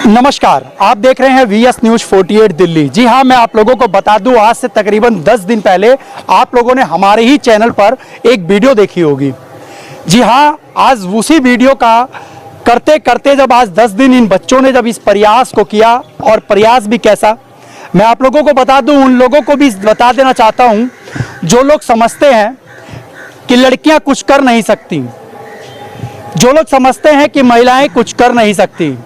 नमस्कार, आप देख रहे हैं VS न्यूज 48 दिल्ली। जी हाँ, मैं आप लोगों को बता दूं, आज से तकरीबन 10 दिन पहले आप लोगों ने हमारे ही चैनल पर एक वीडियो देखी होगी। जी हाँ, आज उसी वीडियो का करते करते जब आज 10 दिन इन बच्चों ने जब इस प्रयास को किया, और प्रयास भी कैसा, मैं आप लोगों को बता दूं, उन लोगों को भी बता देना चाहता हूं जो लोग समझते हैं कि लड़कियां कुछ कर नहीं सकती, जो लोग समझते हैं कि महिलाएं कुछ कर नहीं सकती।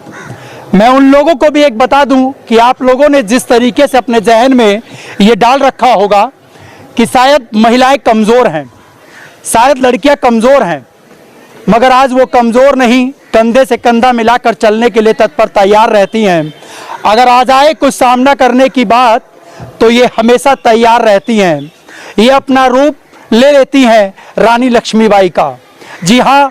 मैं उन लोगों को भी एक बता दूं कि आप लोगों ने जिस तरीके से अपने जहन में ये डाल रखा होगा कि शायद महिलाएं कमज़ोर हैं, शायद लड़कियां कमज़ोर हैं, मगर आज वो कमज़ोर नहीं, कंधे से कंधा मिलाकर चलने के लिए तत्पर तैयार रहती हैं। अगर आ जाए कुछ सामना करने की बात तो ये हमेशा तैयार रहती हैं। ये अपना रूप ले लेती हैं रानी लक्ष्मीबाई का। जी हाँ,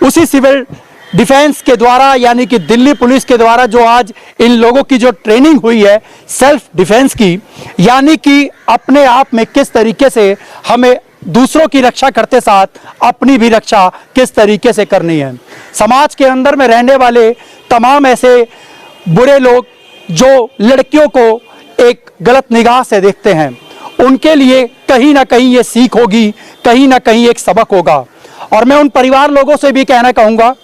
उसी सिविल डिफेंस के द्वारा, यानी कि दिल्ली पुलिस के द्वारा जो आज इन लोगों की जो ट्रेनिंग हुई है सेल्फ डिफेंस की, यानी कि अपने आप में किस तरीके से हमें दूसरों की रक्षा करते साथ अपनी भी रक्षा किस तरीके से करनी है। समाज के अंदर में रहने वाले तमाम ऐसे बुरे लोग जो लड़कियों को एक गलत निगाह से देखते हैं, उनके लिए कहीं ना कहीं ये सीख होगी, कहीं ना कहीं एक सबक होगा। और मैं उन परिवार लोगों से भी कहना कहूँगा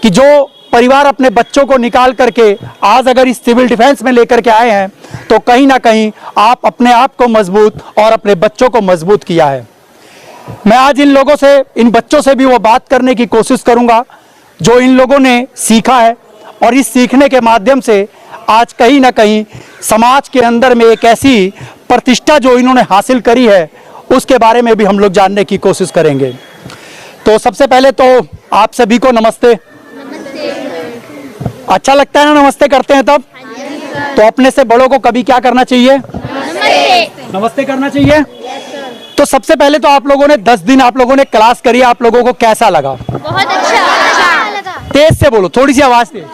कि जो परिवार अपने बच्चों को निकाल करके आज अगर इस सिविल डिफेंस में लेकर के आए हैं, तो कहीं ना कहीं आप अपने आप को मजबूत और अपने बच्चों को मजबूत किया है। मैं आज इन लोगों से, इन बच्चों से भी वो बात करने की कोशिश करूंगा जो इन लोगों ने सीखा है, और इस सीखने के माध्यम से आज कहीं ना कहीं समाज के अंदर में एक ऐसी प्रतिष्ठा जो इन्होंने हासिल करी है, उसके बारे में भी हम लोग जानने की कोशिश करेंगे। तो सबसे पहले तो आप सभी को नमस्ते। अच्छा लगता है ना नमस्ते करते हैं तब? तो अपने से बड़ों को कभी क्या करना चाहिए? नमस्ते करना चाहिए। तो सबसे पहले तो आप लोगों ने 10 दिन आप लोगों ने क्लास करी, आप लोगों को कैसा लगा? बहुत अच्छा। तेज से बोलो, थोड़ी सी आवाज तेज।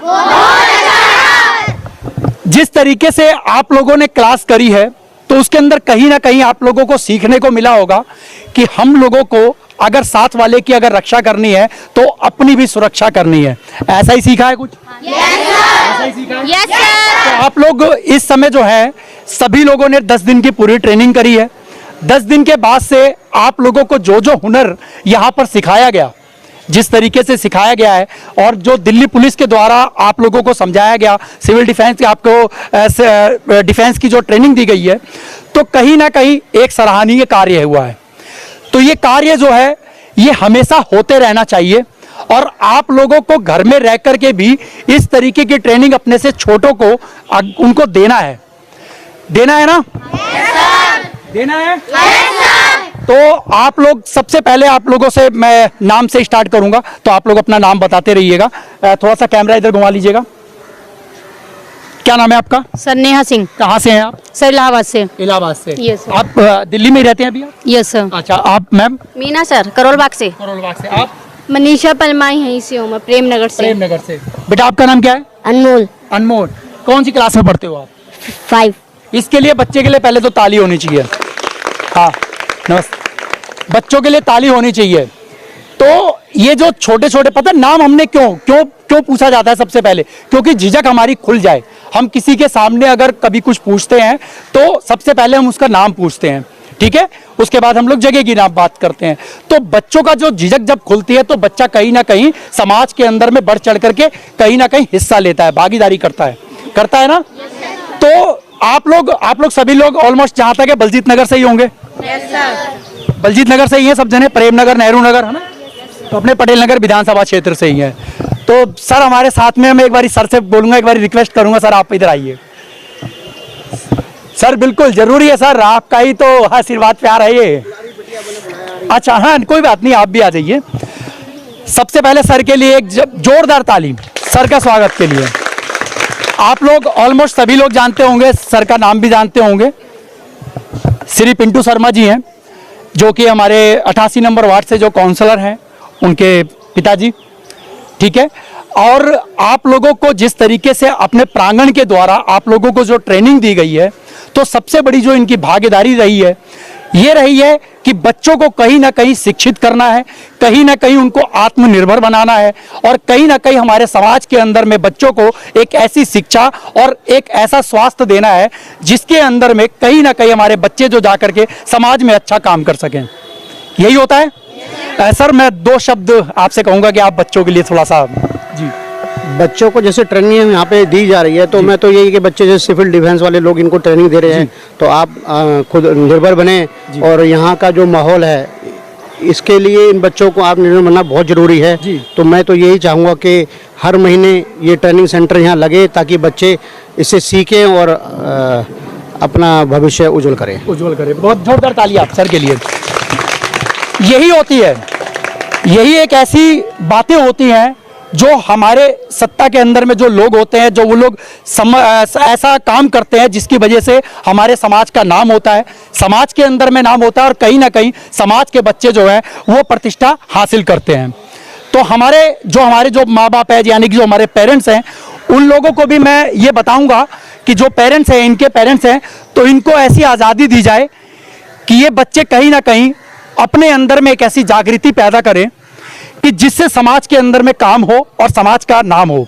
जिस तरीके से आप लोगों ने क्लास करी है, तो उसके अंदर कहीं ना कहीं आप लोगों को सीखने को मिला होगा कि हम लोगों को अगर साथ वाले की अगर रक्षा करनी है तो अपनी भी सुरक्षा करनी है। ऐसा ही सीखा है कुछ? ऐसा ही सीखा है? Yes sir. तो आप लोग इस समय जो है सभी लोगों ने 10 दिन की पूरी ट्रेनिंग करी है। 10 दिन के बाद से आप लोगों को जो जो हुनर यहाँ पर सिखाया गया, जिस तरीके से सिखाया गया है, और जो दिल्ली पुलिस के द्वारा आप लोगों को समझाया गया, सिविल डिफेंस की आपको डिफेंस की जो ट्रेनिंग दी गई है, तो कहीं ना कहीं एक सराहनीय कार्य हुआ है। तो ये कार्य जो है ये हमेशा होते रहना चाहिए, और आप लोगों को घर में रह कर के भी इस तरीके की ट्रेनिंग अपने से छोटों को उनको देना है। देना है ना? देना है। तो आप लोग, सबसे पहले आप लोगों से मैं नाम से स्टार्ट करूंगा, तो आप लोग अपना नाम बताते रहिएगा। थोड़ा सा कैमरा इधर घुमा लीजिएगा। क्या नाम है आपका? सर नेहा सिंह। कहाँ से हैं आप? सर इलाहाबाद से। इलाहाबाद से। Yes sir. आप दिल्ली में रहते हैं अभी? Yes sir. अच्छा, आप मैम? मीना सर करोल बाग से। करोल बाग से। आप? मनीषा पलमाई यहीं से हूँ मैं, प्रेम नगर से। प्रेम नगर से। बेटा आपका नाम क्या है? अनमोल। अनमोल। कौन सी क्लास में पढ़ते हो आप? 5। इसके लिए बच्चे के लिए पहले तो ताली होनी चाहिए। हाँ, नमस्ते। बच्चों के लिए ताली होनी चाहिए। तो ये जो छोटे छोटे, पता नाम हमने क्यों पूछा जाता है? सबसे पहले क्योंकि झिझक हमारी खुल जाए। हम किसी के सामने अगर कभी कुछ पूछते हैं तो सबसे पहले हम उसका नाम पूछते हैं, ठीक है? उसके बाद हम लोग जगह की नाम बात करते हैं। तो बच्चों का जो झिझक जब खुलती है तो बच्चा कहीं ना कहीं समाज के अंदर में बढ़ चढ़ करके कहीं ना कहीं हिस्सा लेता है, भागीदारी करता है ना? तो आप लोग सभी लोग ऑलमोस्ट जहां तक है बलजीत नगर से ही होंगे। बलजीत नगर से ही है सब जने, प्रेम नगर, नेहरू नगर, है ना? तो अपने पटेल नगर विधानसभा क्षेत्र से ही है। तो सर हमारे साथ में, मैं एक बार सर से बोलूंगा, एक बार रिक्वेस्ट करूंगा, सर आप इधर आइए। सर बिल्कुल जरूरी है सर, आपका ही तो आशीर्वाद प्यार है ये। अच्छा हाँ, कोई बात नहीं, आप भी आ जाइए। सबसे पहले सर के लिए एक जोरदार ताली सर का स्वागत के लिए। आप लोग ऑलमोस्ट सभी लोग जानते होंगे, सर का नाम भी जानते होंगे। श्री पिंटू शर्मा जी हैं, जो कि हमारे 88 नंबर वार्ड से जो काउंसलर हैं, उनके पिताजी, ठीक है? और आप लोगों को जिस तरीके से अपने प्रांगण के द्वारा आप लोगों को जो ट्रेनिंग दी गई है, तो सबसे बड़ी जो इनकी भागीदारी रही है, ये रही है कि बच्चों को कहीं ना कहीं शिक्षित करना है, कहीं ना कहीं उनको आत्मनिर्भर बनाना है और कहीं ना कहीं हमारे समाज के अंदर में बच्चों को एक ऐसी शिक्षा और एक ऐसा स्वास्थ्य देना है जिसके अंदर में कहीं ना कहीं हमारे बच्चे जो जाकर के समाज में अच्छा काम कर सकें। यही होता है। सर, मैं 2 शब्द आपसे कहूँगा कि आप बच्चों के लिए थोड़ा सा। जी, बच्चों को जैसे ट्रेनिंग यहाँ पे दी जा रही है, तो मैं तो यही कि बच्चे जैसे सिविल डिफेंस वाले लोग इनको ट्रेनिंग दे रहे हैं, तो आप खुद निर्भर बने और यहाँ का जो माहौल है इसके लिए इन बच्चों को आप निर्भर बनना बहुत ज़रूरी है। तो मैं तो यही चाहूँगा कि हर महीने ये ट्रेनिंग सेंटर यहाँ लगे ताकि बच्चे इससे सीखें और अपना भविष्य उज्जवल करें। बहुत जोरदार ताली आप सर के लिए। यही होती है, यही एक ऐसी बातें होती हैं जो हमारे सत्ता के अंदर में जो लोग होते हैं, जो वो लोग ऐसा काम करते हैं जिसकी वजह से हमारे समाज का नाम होता है, समाज के अंदर में नाम होता है और कहीं ना कहीं समाज के बच्चे जो हैं वो प्रतिष्ठा हासिल करते हैं। तो हमारे जो माँ बाप है, यानी कि जो हमारे पेरेंट्स हैं, उन लोगों को भी मैं ये बताऊंगा कि जो पेरेंट्स हैं, इनके पेरेंट्स हैं, तो इनको ऐसी आज़ादी दी जाए कि ये बच्चे कहीं ना कहीं अपने अंदर में एक ऐसी जागृति पैदा करें कि जिससे समाज के अंदर में काम हो और समाज का नाम हो।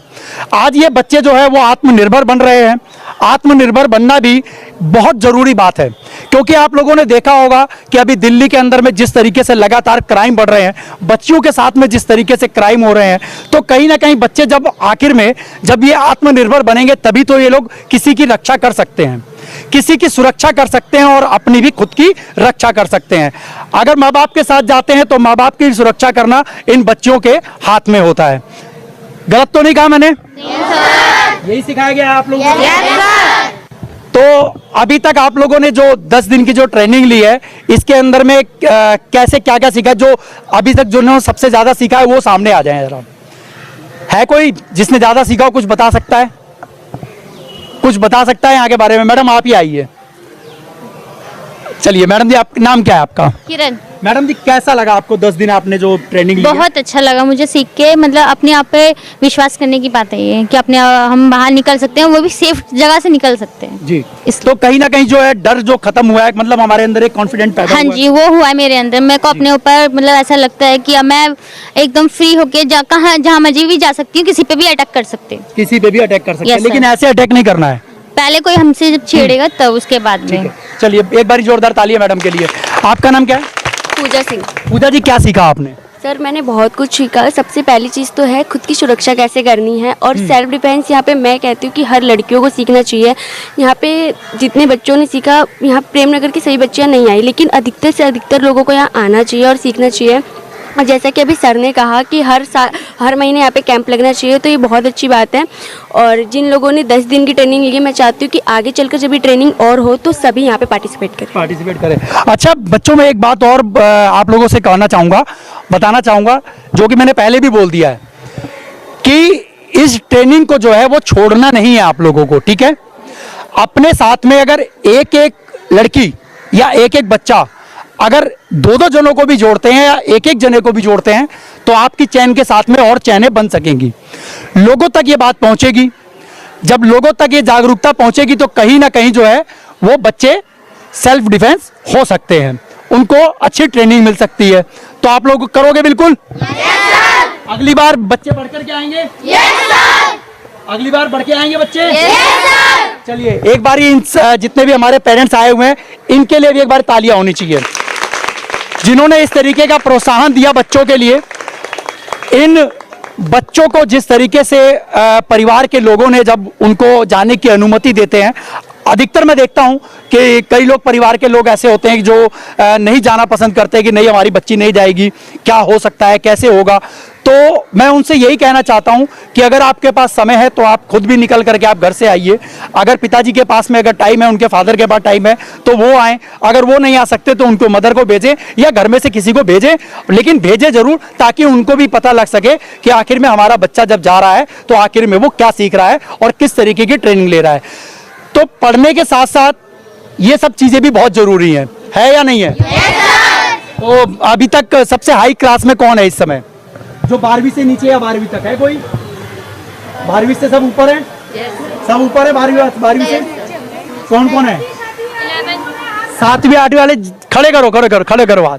आज ये बच्चे जो है वो आत्मनिर्भर बन रहे हैं। आत्मनिर्भर बनना भी बहुत ज़रूरी बात है, क्योंकि आप लोगों ने देखा होगा कि अभी दिल्ली के अंदर में जिस तरीके से लगातार क्राइम बढ़ रहे हैं, बच्चियों के साथ में जिस तरीके से क्राइम हो रहे हैं, तो कहीं ना कहीं बच्चे जब आखिर में जब ये आत्मनिर्भर बनेंगे तभी तो ये लोग किसी की रक्षा कर सकते हैं, किसी की सुरक्षा कर सकते हैं और अपनी भी खुद की रक्षा कर सकते हैं। अगर माँ बाप के साथ जाते हैं तो माँ बाप की सुरक्षा करना इन बच्चों के हाथ में होता है। गलत तो नहीं कहा मैंने? यही सिखाया गया आप लोगों को। तो अभी तक आप लोगों ने जो 10 दिन की जो ट्रेनिंग ली है, इसके अंदर में कैसे क्या क्या सीखा? जो अभी तक जिन्होंने सबसे ज्यादा सीखा है वो सामने आ जाए जरा। है कोई जिसने ज्यादा सीखा हो? कुछ बता सकता है? कुछ बता सकता है यहाँ के बारे में? मैडम आप ही आइए। चलिए मैडम जी, आप नाम क्या है आपका? किरण। मैडम जी, कैसा लगा आपको 10 दिन आपने जो ट्रेनिंग ली? बहुत अच्छा लगा मुझे सीख के। मतलब अपने आप पे विश्वास करने की बात है ये कि अपने हम बाहर निकल सकते हैं, वो भी सेफ जगह से निकल सकते हैं जी। तो कहीं ना कहीं जो है डर जो खत्म हुआ है, मतलब हमारे अंदर एक कॉन्फिडेंट पैदा हुआ है। हाँ जी, वो हुआ है मेरे अंदर। मेरे को अपने ऊपर मतलब ऐसा लगता है कि अब मैं एकदम फ्री होके जहाँ मर्जी भी जा सकती हूँ, किसी पे भी अटैक कर सकते हैं। किसी पे भी अटैक कर सकते हैं, Yes, लेकिन sir. ऐसे अटैक नहीं करना है। पहले कोई हमसे जब छेड़ेगा तब उसके बाद में। चलिए एक बार जोरदार ताली है मैडम के लिए। आपका नाम क्या है? पूजा सिंह। पूजा जी, क्या सीखा आपने? सर, मैंने बहुत कुछ सीखा। सबसे पहली चीज़ तो है खुद की सुरक्षा कैसे करनी है और सेल्फ डिफेंस। यहाँ पे मैं कहती हूँ कि हर लड़कियों को सीखना चाहिए। यहाँ पे जितने बच्चों ने सीखा, यहाँ प्रेमनगर की सभी बच्चियाँ नहीं आई, लेकिन अधिकतर से अधिकतर लोगों को यहाँ आना चाहिए और सीखना चाहिए। और जैसा कि अभी सर ने कहा कि हर महीने यहाँ पे कैंप लगना चाहिए, तो ये बहुत अच्छी बात है। और जिन लोगों ने 10 दिन की ट्रेनिंग ली है, मैं चाहती हूँ कि आगे चलकर जब ये ट्रेनिंग और हो तो सभी यहाँ पे पार्टिसिपेट करें। अच्छा बच्चों, में एक बात और आप लोगों से कहना चाहूँगा, बताना चाहूँगा, जो कि मैंने पहले भी बोल दिया है कि इस ट्रेनिंग को जो है वो छोड़ना नहीं है आप लोगों को, ठीक है? अपने साथ में अगर एक एक लड़की या एक एक बच्चा अगर 2-2 जनों को भी जोड़ते हैं या एक एक जने को भी जोड़ते हैं तो आपकी चैन के साथ में और चैनें बन सकेंगी। लोगों तक ये बात पहुंचेगी। जब लोगों तक ये जागरूकता पहुंचेगी तो कहीं ना कहीं जो है वो बच्चे सेल्फ डिफेंस हो सकते हैं, उनको अच्छी ट्रेनिंग मिल सकती है। तो आप लोग करोगे बिल्कुल? अगली बार बच्चे बढ़ कर के आएंगे? अगली बार बढ़ के आएंगे बच्चे? चलिए एक बार इन जितने भी हमारे पेरेंट्स आए हुए हैं इनके लिए भी एक बार तालियां होनी चाहिए, जिन्होंने इस तरीके का प्रोत्साहन दिया बच्चों के लिए। इन बच्चों को जिस तरीके से परिवार के लोगों ने जब उनको जाने की अनुमति देते हैं, अधिकतर मैं देखता हूं कि कई लोग परिवार के लोग ऐसे होते हैं कि जो नहीं जाना पसंद करते कि नहीं हमारी बच्ची नहीं जाएगी, क्या हो सकता है, कैसे होगा। तो मैं उनसे यही कहना चाहता हूं कि अगर आपके पास समय है तो आप खुद भी निकल करके आप घर से आइए। अगर पिताजी के पास में अगर टाइम है, उनके फादर के पास टाइम है तो वो आएँ। अगर वो नहीं आ सकते तो उनको मदर को भेजें या घर में से किसी को भेजें, लेकिन भेजें जरूर, ताकि उनको भी पता लग सके कि आखिर में हमारा बच्चा जब जा रहा है तो आखिर में वो क्या सीख रहा है और किस तरीके की ट्रेनिंग ले रहा है। तो पढ़ने के साथ साथ ये सब चीजें भी बहुत जरूरी हैं, है या नहीं है? तो अभी तक सबसे हाई क्लास में कौन है इस समय? जो 12वीं से नीचे या 12वीं तक है कोई? 12वीं से सब ऊपर है? सब ऊपर है 12वीं से? कौन कौन है? 7वीं 8वीं वाले खड़े करो हाथ।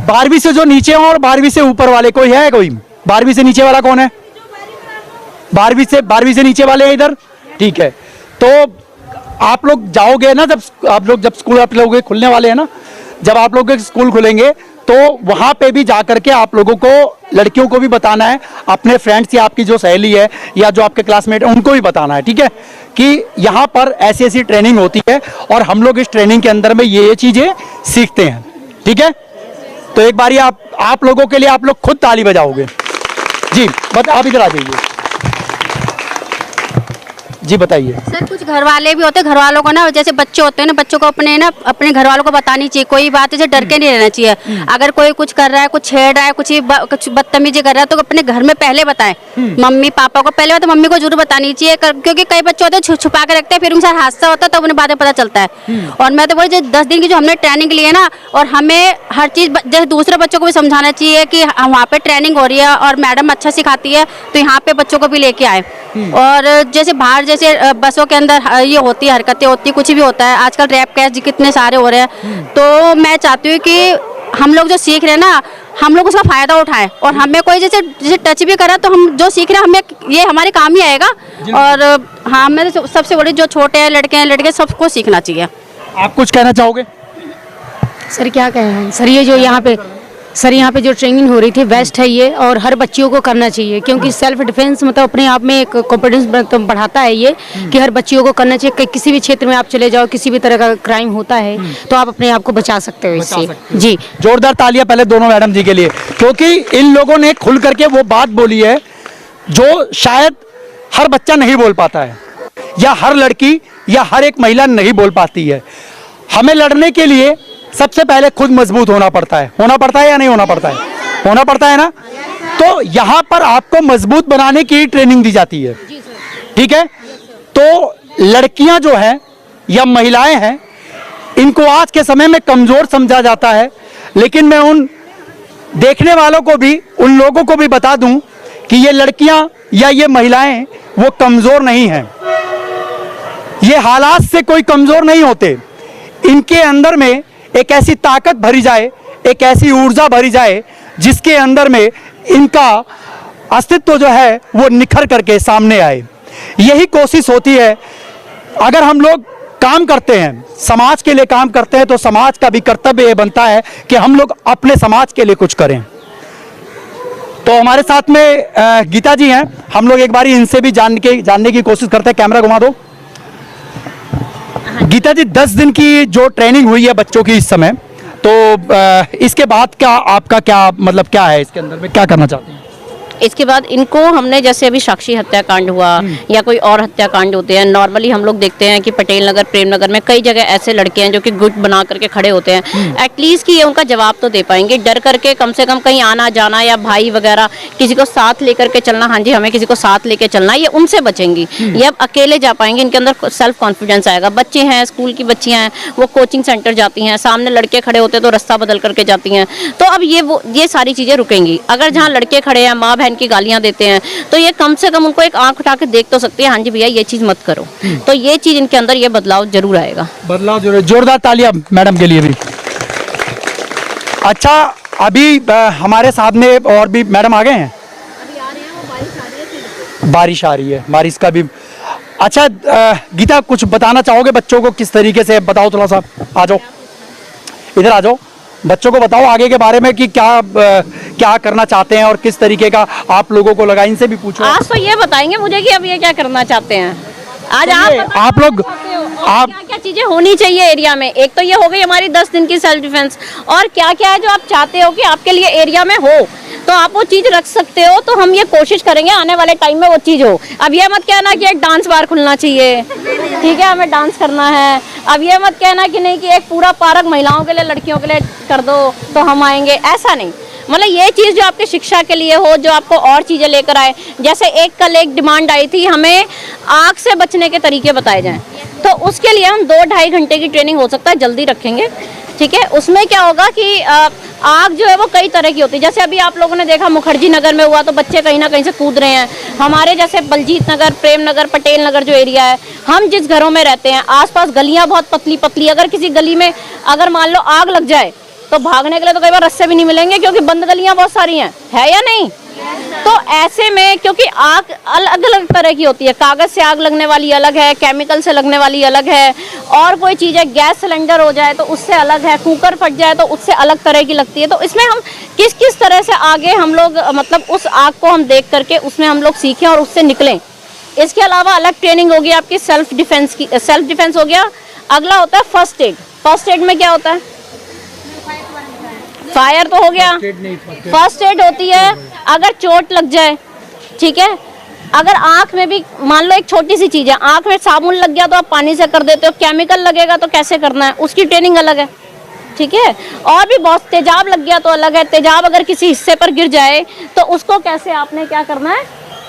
12वीं से जो नीचे हो और 12वीं से ऊपर वाले कोई है? कोई 12वीं से नीचे वाला कौन है? 12वीं से नीचे वाले हैं इधर, ठीक है। तो आप लोग जाओगे ना, जब स्कूल आप लोग खुलने वाले हैं ना, जब आप लोग के स्कूल खुलेंगे तो वहां पे भी जाकर के आप लोगों को, लड़कियों को भी बताना है, अपने फ्रेंड्स या आपकी जो सहेली है या जो आपके क्लासमेट है उनको भी बताना है, ठीक है, कि यहाँ पर ऐसी ऐसी ट्रेनिंग होती है और हम लोग इस ट्रेनिंग के अंदर में ये चीजें सीखते हैं, ठीक है। तो एक बारी आप लोगों के लिए आप लोग खुद ताली बजाओगे जी। आप इधर आ जाइए जी, बताइए। सर कुछ घर वाले भी होते हैं, घर वालों को ना, जैसे बच्चे होते हैं ना, बच्चों को अपने घर वालों को बतानी चाहिए, कोई बात ऐसे डर के नहीं रहना चाहिए। अगर कोई कुछ कर रहा है, कुछ छेड़ रहा है, कुछ बदतमीजी कर रहा है, तो अपने घर में पहले बताएं, मम्मी पापा को पहले बताएं, मम्मी को जरूर बतानी चाहिए, क्योंकि कई बच्चे होते हैं छुपा के रखते हैं, फिर उनके साथ हादसा होता है तो उन्हें बाद में पता चलता है। और मैं तो बोली 10 दिन की जो हमने ट्रेनिंग ली है ना, और हमें हर चीज़ जैसे दूसरे बच्चों को भी समझाना चाहिए कि वहाँ पे ट्रेनिंग हो रही है और मैडम अच्छा सिखाती है, तो यहाँ पे बच्चों को भी लेके आए। और जैसे बाहर जैसे बसों के अंदर ये होती है, हरकतें होती है, कुछ भी होता है, आजकल रैप केस कितने सारे हो रहे हैं, तो मैं चाहती हूँ कि हम लोग जो सीख रहे हैं ना, हम लोग उसका फायदा उठाएं, और हमें कोई जैसे टच भी करा तो हम जो सीख रहे हैं हमें ये हमारे काम ही आएगा। और हाँ, मैं तो सबसे बड़ी जो छोटे हैं, लड़के हैं, लड़के, सबको सीखना चाहिए। आप कुछ कहना चाहोगे? सर क्या कहें सर, ये जो यहाँ पे जो ट्रेनिंग हो रही थी बेस्ट है ये, और हर बच्चियों को करना चाहिए, क्योंकि सेल्फ डिफेंस मतलब अपने आप में एक कॉन्फिडेंस बढ़ाता है ये, कि हर बच्चियों को करना चाहिए। किसी भी क्षेत्र में आप चले जाओ, किसी भी तरह का क्राइम होता है तो आप अपने आप को बचा सकते हो इससे जी। जोरदार तालियां पहले दोनों मैडम जी के लिए, क्योंकि इन लोगों ने खुल करके वो बात बोली है जो शायद हर बच्चा नहीं बोल पाता है, या हर लड़की या हर एक महिला नहीं बोल पाती है। हमें लड़ने के लिए सबसे पहले खुद मजबूत होना पड़ता है या नहीं होना पड़ता है? होना पड़ता है ना। तो यहाँ पर आपको मजबूत बनाने की ट्रेनिंग दी जाती है, ठीक है। तो लड़कियां जो हैं या महिलाएं हैं, इनको आज के समय में कमजोर समझा जाता है, लेकिन मैं उन देखने वालों को भी, उन लोगों को भी बता दूं कि ये लड़कियां या ये महिलाएं वो कमजोर नहीं हैं, ये हालात से कोई कमजोर नहीं होते। इनके अंदर में एक ऐसी ताकत भरी जाए, एक ऐसी ऊर्जा भरी जाए जिसके अंदर में इनका अस्तित्व जो है वो निखर करके सामने आए। यही कोशिश होती है। अगर हम लोग काम करते हैं, समाज के लिए काम करते हैं, तो समाज का भी कर्तव्य ये बनता है कि हम लोग अपने समाज के लिए कुछ करें। तो हमारे साथ में गीता जी हैं, हम लोग एक बारी इनसे भी जानने की कोशिश करते हैं। कैमरा घुमा दो। गीता जी, 10 दिन की जो ट्रेनिंग हुई है बच्चों की इस समय, तो इसके बाद क्या आपका क्या मतलब क्या है, इसके अंदर में क्या करना चाहते हैं? इसके बाद इनको हमने, जैसे अभी साक्षी हत्याकांड हुआ या कोई और हत्याकांड होते हैं, नॉर्मली हम लोग देखते हैं कि पटेल नगर, प्रेम नगर में कई जगह ऐसे लड़के हैं जो कि गुट बना करके खड़े होते हैं। एटलीस्ट कि ये उनका जवाब तो दे पाएंगे, डर करके कम से कम कहीं आना जाना, या भाई वगैरह किसी को साथ लेकर के चलना, हाँ जी हमें किसी को साथ लेके चलना, ये उनसे बचेंगी। ये अब अकेले जा पाएंगे, इनके अंदर सेल्फ कॉन्फिडेंस आएगा। बच्चे हैं, स्कूल की बच्चियाँ हैं, वो कोचिंग सेंटर जाती हैं, सामने लड़के खड़े होते हैं तो रास्ता बदल करके जाती हैं। तो अब ये सारी चीज़ें रुकेंगी। अगर जहाँ लड़के खड़े हैं, माँ बहन की गालियाँ देते हैं, तो ये कम से कम उनको एक आंख उठा के देख तो सकते हैं, हाँ जी भैया ये चीज़ मत करो। तो ये चीज़ इनके अंदर ये बदलाव जरूर आएगा। बदलाव जरूर। जोरदार तालियां मैडम के लिए भी। अच्छा, अभी हमारे साथ में और भी मैडम आ गए हैं। अभी आ रहे हैं, वो बारिश आ रही है, बारिश का भी। अच्छा गीता, कुछ बताना चाहोगे बच्चों को? किस तरीके से बताओ, थोड़ा सा आ जाओ, इधर आ जाओ। बच्चों को बताओ आगे के बारे में कि क्या करना चाहते हैं और किस तरीके का आप लोगों को लगा। इनसे भी पूछो। आज तो ये बताएंगे मुझे कि अब ये क्या करना चाहते हैं। आज आप लोग क्या चीजें होनी चाहिए एरिया में। एक तो ये हो गई हमारी 10 दिन की सेल्फ डिफेंस, और क्या क्या है जो आप चाहते हो कि आपके लिए एरिया में हो, तो आप वो चीज रख सकते हो। तो हम ये कोशिश करेंगे आने वाले टाइम में वो चीज हो। अब ये मत कहना कि एक डांस बार खुलना चाहिए, ठीक है, हमें डांस करना है। अब ये मत कहना कि नहीं कि एक पूरा पार्क महिलाओं के लिए, लड़कियों के लिए कर दो तो हम आएंगे, ऐसा नहीं। मतलब ये चीज़ जो आपके शिक्षा के लिए हो, जो आपको और चीज़ें लेकर आए। जैसे कल एक डिमांड आई थी, हमें आग से बचने के तरीके बताए जाएं, तो उसके लिए हम 2-2.5 घंटे की ट्रेनिंग हो सकता है जल्दी रखेंगे, ठीक है। उसमें क्या होगा कि आग जो है वो कई तरह की होती है। जैसे अभी आप लोगों ने देखा मुखर्जी नगर में हुआ तो बच्चे कहीं ना कहीं से कूद रहे हैं। हमारे जैसे बलजीत नगर, प्रेम नगर, पटेल नगर जो एरिया है, हम जिस घरों में रहते हैं आसपास गलियां बहुत पतली पतली, अगर किसी गली में अगर मान लो आग लग जाए तो भागने के लिए तो कई बार रास्ते भी नहीं मिलेंगे क्योंकि बंद गलियां बहुत सारी हैं, है या नहीं। तो ऐसे में क्योंकि आग अलग अलग तरह की होती है, कागज से आग लगने वाली अलग है, केमिकल से लगने वाली अलग है, और कोई चीज़ है गैस सिलेंडर हो जाए तो उससे अलग है, कुकर फट जाए तो उससे अलग तरह की लगती है। तो इसमें हम किस किस तरह से आगे हम लोग मतलब उस आग को हम देख करके उसमें हम लोग सीखें और उससे निकलें। इसके अलावा अलग ट्रेनिंग होगी आपकी सेल्फ डिफेंस की। सेल्फ डिफेंस हो गया, अगला होता है फर्स्ट एड। फर्स्ट एड में क्या होता है? फायर तो हो गया, फर्स्ट एड होती है अगर चोट लग जाए, ठीक है। अगर आंख में भी मान लो एक छोटी सी चीज है, आंख में साबुन लग गया तो आप पानी से कर देते हो, केमिकल लगेगा तो कैसे करना है उसकी ट्रेनिंग अलग है, ठीक है। और भी बहुत, तेजाब लग गया तो अलग है, तेजाब अगर किसी हिस्से पर गिर जाए तो उसको कैसे आपने क्या करना है,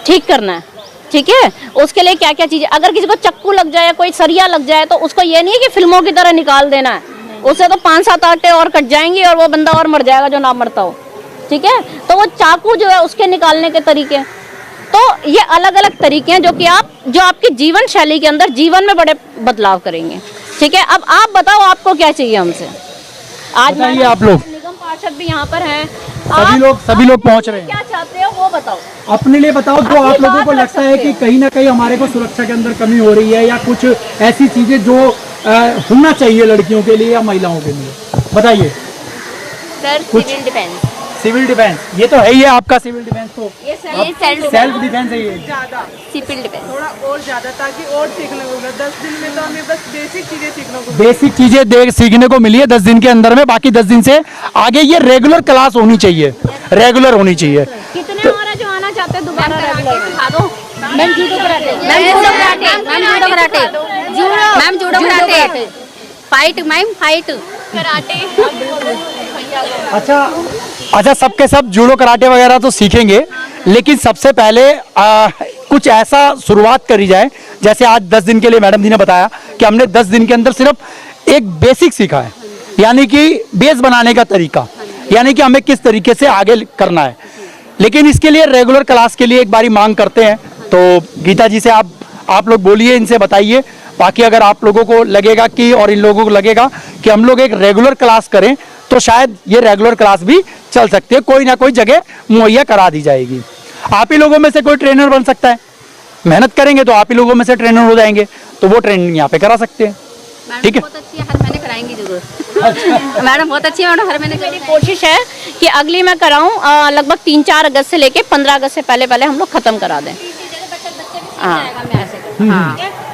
ठीक करना है, ठीक है। उसके लिए क्या क्या चीजें, अगर किसी को चक्कू लग जाए, कोई सरिया लग जाए तो उसको ये नहीं है कि फिल्मों की तरह निकाल देना है, उससे तो 5-7 आटे और कट जाएंगे और वो बंदा और मर जाएगा जो ना मरता हो, ठीक है। तो वो चाकू जो है उसके निकालने के तरीके, तो ये अलग अलग तरीके हैं जो आपकी जीवन शैली के अंदर जीवन में बड़े बदलाव करेंगे, ठीक है। अब आप बताओ आपको क्या चाहिए हमसे। आज बताइए आप लोग, निगम पार्षद भी यहाँ पर हैं, सभी लोग पहुंच रहे हैं। क्या चाहते हो वो बताओ, अपने लिए बताओ। जो आप लोगों को लगता है कि कहीं ना कहीं हमारे को सुरक्षा के अंदर कमी हो रही है या कुछ ऐसी चीजें जो होना चाहिए लड़कियों के लिए या महिलाओं के लिए, बताइए। Sir civil defence, civil defence ये तो है ही है आपका। सिविल डिफेंस तो ये सेल्फ डिफेंस है ये। सिविल डिफेंस थोड़ा और ज्यादा ताकि और सीखने को मिले। 10 दिन में तो हमें बस बेसिक चीजें सीखने को बेसिक चीजें सीखने को मिली है 10 दिन के अंदर में। बाकी 10 दिन से आगे ये रेगुलर क्लास होनी चाहिए, रेगुलर होनी चाहिए। कितने और है जो आना चाहते हैं दोबारा रेगुलर सिखा दो। Ma'am judo karate, ma'am judo karate, ma'am judo karate, ma'am judo karate, fight ma'am fight karate. अच्छा सबके सब जूडो कराटे वगैरह तो सीखेंगे, लेकिन सबसे पहले कुछ ऐसा शुरुआत करी जाए। जैसे आज 10 दिन के लिए मैडम जी ने बताया कि हमने 10 दिन के अंदर सिर्फ एक बेसिक सीखा है, यानी कि बेस बनाने का तरीका, यानी कि हमें किस तरीके से आगे करना है। लेकिन इसके लिए रेगुलर क्लास के लिए एक बारी मांग करते हैं। तो गीता जी से आप लोग बोलिए, इनसे बताइए। बाकी अगर आप लोगों को लगेगा कि और इन लोगों को लगेगा कि हम लोग एक रेगुलर क्लास करें तो शायद ये रेगुलर क्लास भी चल सकती है, कोई ना कोई जगह मुहैया करा दी जाएगी। आप ही लोगों में से कोई ट्रेनर बन सकता है, मेहनत करेंगे तो आप ही लोगों में से ट्रेनर हो जाएंगे, तो वो ट्रेनिंग यहाँ पे करा सकते हैं, ठीक है। बहुत अच्छी है, हर महीने कराएंगे जरूर। मैडम बहुत अच्छी है, मैडम हर महीने मेरी कोशिश है कि अगली मैं कराऊं लगभग 3-4 अगस्त से लेके 15 अगस्त से पहले हम लोग खत्म करा दें। हाँ,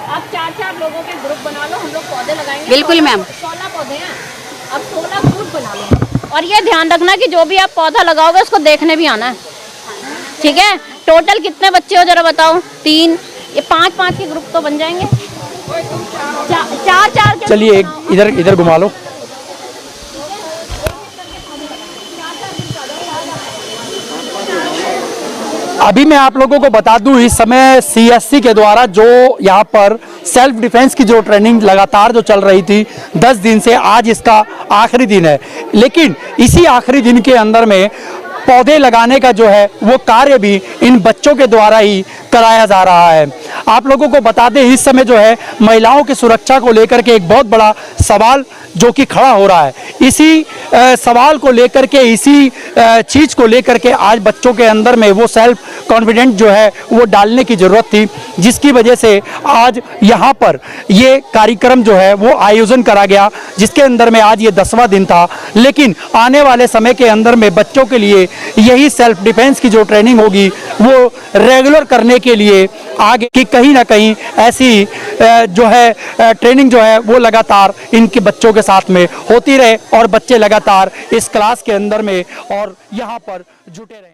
आप 4-4 लोगों के ग्रुप बना लो, हम लोग पौधे लगाएंगे। बिल्कुल मैम। 16 पौधे हैं, अब 16 ग्रुप बना लो। और ये ध्यान रखना कि जो भी आप पौधा लगाओगे उसको देखने भी आना है, ठीक है। टोटल कितने बच्चे हो जरा बताओ? 3, ये 5-5 के ग्रुप तो बन जाएंगे। 4-4 के। चलिए एक इधर घुमा लो। अभी मैं आप लोगों को बता दूं, इस समय सीएससी के द्वारा जो यहाँ पर सेल्फ डिफेंस की जो ट्रेनिंग लगातार जो चल रही थी 10 दिन से, आज इसका आखिरी दिन है। लेकिन इसी आखिरी दिन के अंदर में पौधे लगाने का जो है वो कार्य भी इन बच्चों के द्वारा ही कराया जा रहा है। आप लोगों को बता दें, इस समय जो है महिलाओं की सुरक्षा को लेकर के एक बहुत बड़ा सवाल जो कि खड़ा हो रहा है। इसी सवाल को लेकर के, इसी चीज़ को लेकर के आज बच्चों के अंदर में वो सेल्फ कॉन्फिडेंट जो है वो डालने की ज़रूरत थी, जिसकी वजह से आज यहाँ पर ये कार्यक्रम जो है वो आयोजन करा गया, जिसके अंदर में आज ये 10वां दिन था। लेकिन आने वाले समय के अंदर में बच्चों के लिए यही सेल्फ डिफेंस की जो ट्रेनिंग होगी वो रेगुलर करने के लिए आगे कि कहीं ना कहीं ऐसी जो है ट्रेनिंग जो है वो लगातार इनके बच्चों के साथ में होती रहे और बच्चे लगातार इस क्लास के अंदर में और यहाँ पर जुटे रहे।